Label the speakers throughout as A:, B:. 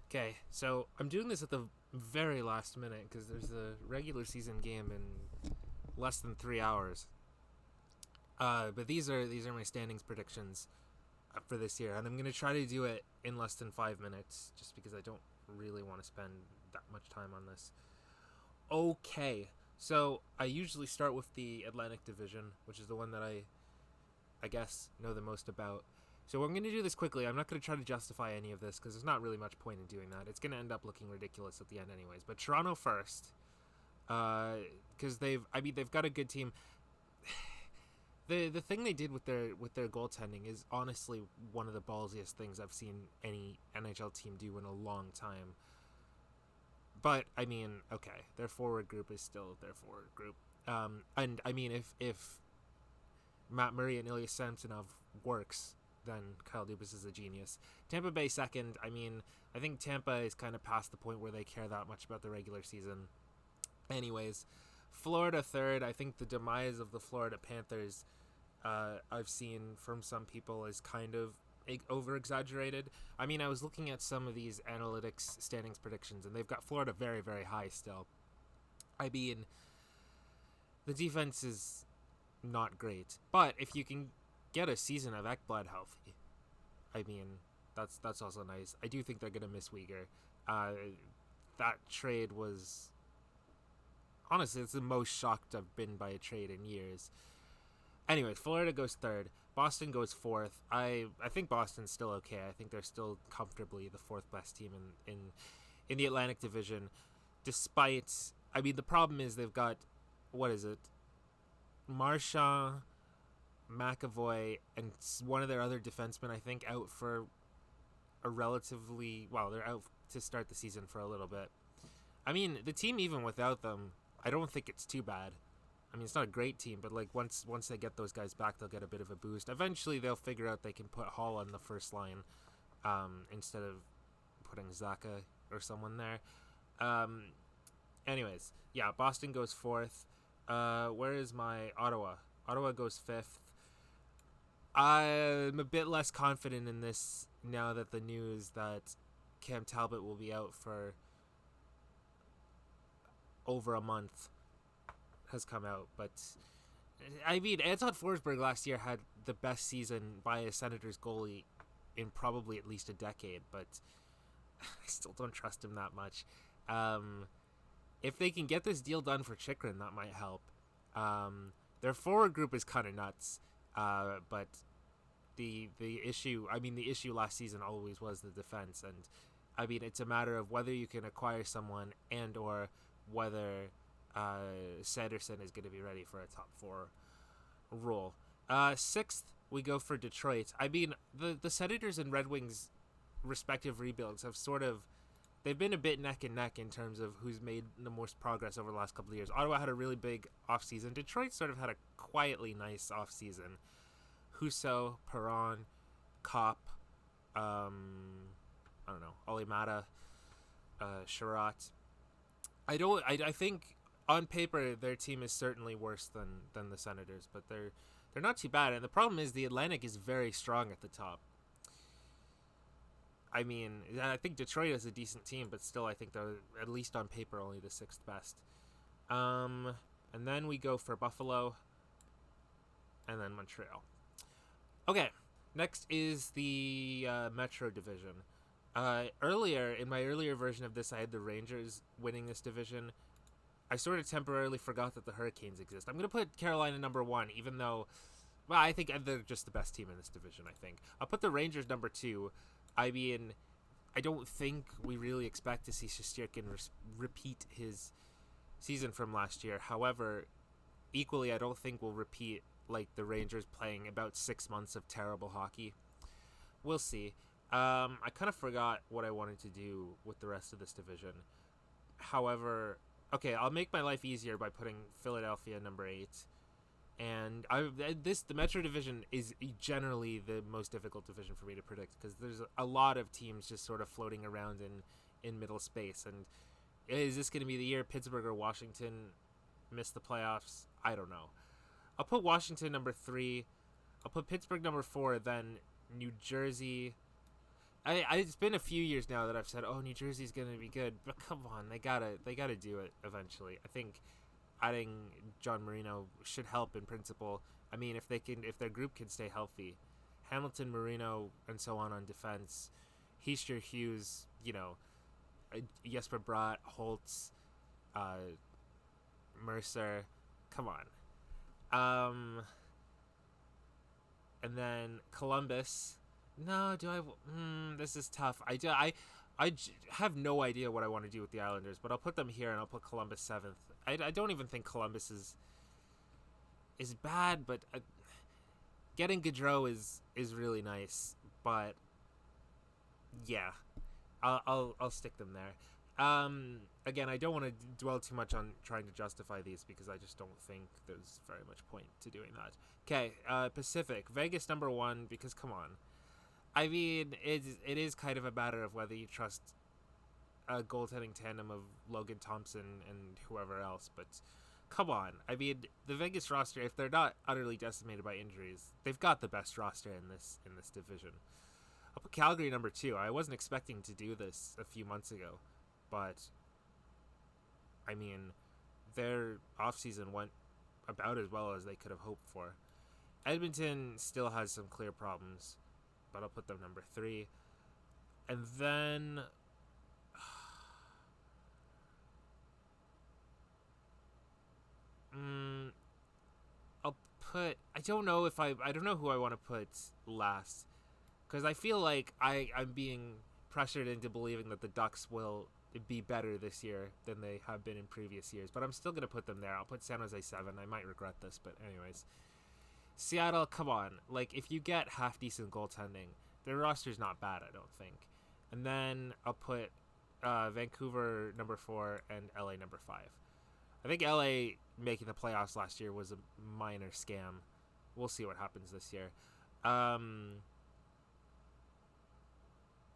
A: Okay, so I'm doing this at the very last minute because there's a regular season game in less than 3 hours. But these are my standings predictions for this year, and I'm gonna try to do it in less than 5 minutes, just because I don't really want to spend that much time on this. Okay, so I usually start with the Atlantic Division, which is the one that I guess know the most about. So I'm going to do this quickly. I'm not going to try to justify any of this because there's not really much point in doing that. It's going to end up looking ridiculous at the end, anyways. But Toronto first, because they've got a good team. The thing they did with their goaltending is honestly one of the ballsiest things I've seen any NHL team do in a long time. But I mean, okay, their forward group is still their forward group. And I mean, if Matt Murray and Ilya Samsonov works, then Kyle Dubas is a genius. Tampa Bay second. I mean, I think Tampa is kind of past the point where they care that much about the regular season. Anyways, Florida third. I think the demise of the Florida Panthers, I've seen from some people, is kind of over exaggerated. I mean, I was looking at some of these analytics standings predictions, and they've got Florida very, very high still. I mean, the defense is not great, but if you can get a season of Ekblad healthy, I mean, that's also nice. I do think they're gonna miss Uyghur. That trade was honestly, it's the most shocked I've been by a trade in years. Anyway, Florida goes third. Boston goes fourth. I think Boston's still okay. I think they're still comfortably the fourth best team in the Atlantic Division, despite. I mean, the problem is they've got, what is it, Marchand, McAvoy, and one of their other defensemen, I think, out for a relatively, well, they're out to start the season for a little bit. I mean, the team, even without them, I don't think it's too bad. I mean, it's not a great team, but like once they get those guys back, they'll get a bit of a boost. Eventually, they'll figure out they can put Hall on the first line, instead of putting Zaka or someone there. Um, anyways, yeah, Boston goes fourth. Where is my Ottawa? Ottawa goes fifth. I'm a bit less confident in this now that the news that Cam Talbot will be out for over a month has come out. But I mean, Anton Forsberg last year had the best season by a Senators goalie in probably at least a decade, but I still don't trust him that much. If they can get this deal done for Chikrin, that might help. Their forward group is kind of nuts, but the issue, I mean, the issue last season always was the defense, and I mean, it's a matter of whether you can acquire someone and or whether Sanderson is going to be ready for a top four role. Sixth, we go for Detroit. I mean, the Senators and Red Wings respective rebuilds have sort of, they've been a bit neck and neck in terms of who's made the most progress over the last couple of years. Ottawa had a really big offseason. Detroit sort of had a quietly nice offseason. Husso, Perron, Kopp, I don't know, Olimata, Sherratt. I think on paper their team is certainly worse than the Senators, but they're not too bad. And the problem is the Atlantic is very strong at the top. I mean, I think Detroit is a decent team, but still, I think they're at least on paper only the sixth best. And then we go for Buffalo, and then Montreal. Okay, next is the Metro Division. Earlier, in my earlier version of this, I had the Rangers winning this division. I sort of temporarily forgot that the Hurricanes exist. I'm going to put Carolina number one, even though, well, I think they're just the best team in this division, I think. I'll put the Rangers number two. I mean, I don't think we really expect to see Shesterkin repeat his season from last year. However, equally, I don't think we'll repeat like the Rangers playing about 6 months of terrible hockey. We'll see. I kind of forgot what I wanted to do with the rest of this division. However, okay, I'll make my life easier by putting Philadelphia number 8. And the Metro Division is generally the most difficult division for me to predict because there's a lot of teams just sort of floating around in middle space. And is this going to be the year Pittsburgh or Washington miss the playoffs? I don't know. I'll put Washington number 3. I'll put Pittsburgh number 4. Then New Jersey. It's been a few years now that I've said, oh, New Jersey's gonna be good, but come on, they gotta do it eventually. I think adding John Marino should help in principle. I mean, if their group can stay healthy, Hamilton, Marino, and so on defense, Heister, Hughes, Jesper Bratt, Holtz, Mercer, come on. And then Columbus. No, do I? This is tough. Have no idea what I want to do with the Islanders, but I'll put them here and I'll put Columbus 7th. I don't even think Columbus is bad, but getting Gaudreau is really nice. But yeah, I'll stick them there. Again, I don't want to dwell too much on trying to justify these because I just don't think there's very much point to doing that. Okay, Pacific. Vegas number 1 because come on. I mean, it is kind of a matter of whether you trust a goaltending tandem of Logan Thompson and whoever else, but come on. I mean, the Vegas roster, if they're not utterly decimated by injuries, they've got the best roster in this division. I'll put Calgary number 2. I wasn't expecting to do this a few months ago, but I mean, their offseason went about as well as they could have hoped for. Edmonton still has some clear problems, but I'll put them number 3. And then I'll put, I don't know who I want to put last, because I feel like I'm being pressured into believing that the Ducks will be better this year than they have been in previous years, but I'm still going to put them there. I'll put San Jose 7. I might regret this, but anyways. Seattle, come on. Like, if you get half-decent goaltending, their roster's not bad, I don't think. And then I'll put Vancouver number 4 and LA number 5. I think LA making the playoffs last year was a minor scam. We'll see what happens this year.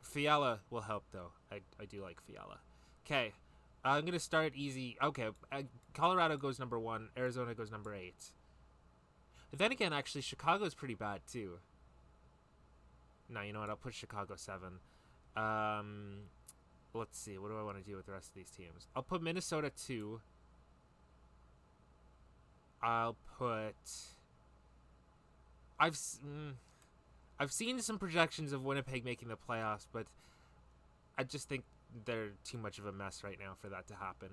A: Fiala will help, though. I do like Fiala. Okay, I'm going to start easy. Okay, Colorado goes number 1. Arizona goes number 8. Then again, actually, Chicago's pretty bad, too. No, you know what? I'll put Chicago 7. Let's see. What do I want to do with the rest of these teams? I'll put Minnesota 2. I'll put... I've seen some projections of Winnipeg making the playoffs, but I just think they're too much of a mess right now for that to happen.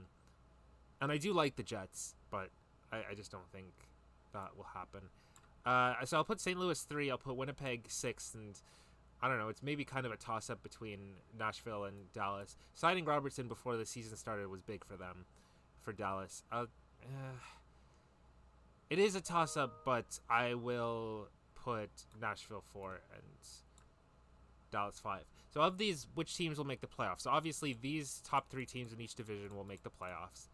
A: And I do like the Jets, but I just don't think that will happen. So I'll put St. Louis 3, I'll put Winnipeg 6, and I don't know, it's maybe kind of a toss-up between Nashville and Dallas. Signing Robertson before the season started was big for them, for Dallas. It is a toss-up, but I will put Nashville 4 and Dallas 5. So of these, which teams will make the playoffs? So obviously these top 3 teams in each division will make the playoffs,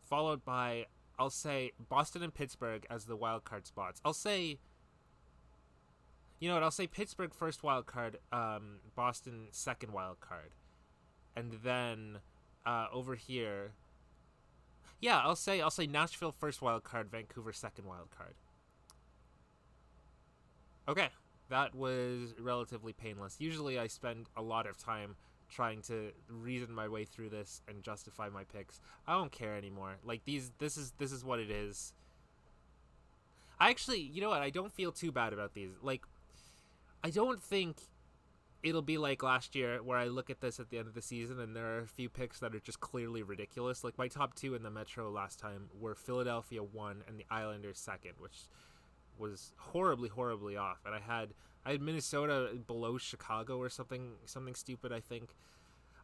A: followed by, I'll say, Boston and Pittsburgh as the wild card spots. I'll say, you know what, I'll say Pittsburgh first wild card, Boston second wild card. And then over here, yeah, I'll say Nashville first wild card, Vancouver second wild card. Okay, that was relatively painless. Usually I spend a lot of time trying to reason my way through this and justify my picks. I don't care anymore. Like, this is what it is. I actually, you know what, I don't feel too bad about these. Like, I don't think it'll be like last year where I look at this at the end of the season and there are a few picks that are just clearly ridiculous. Like, my top 2 in the Metro last time were Philadelphia 1 and the Islanders 2nd, which was horribly off. And I had Minnesota below Chicago or something stupid, I think.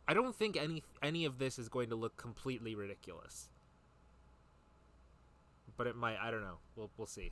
A: I don't think any of this is going to look completely ridiculous. But it might, I don't know. We'll see.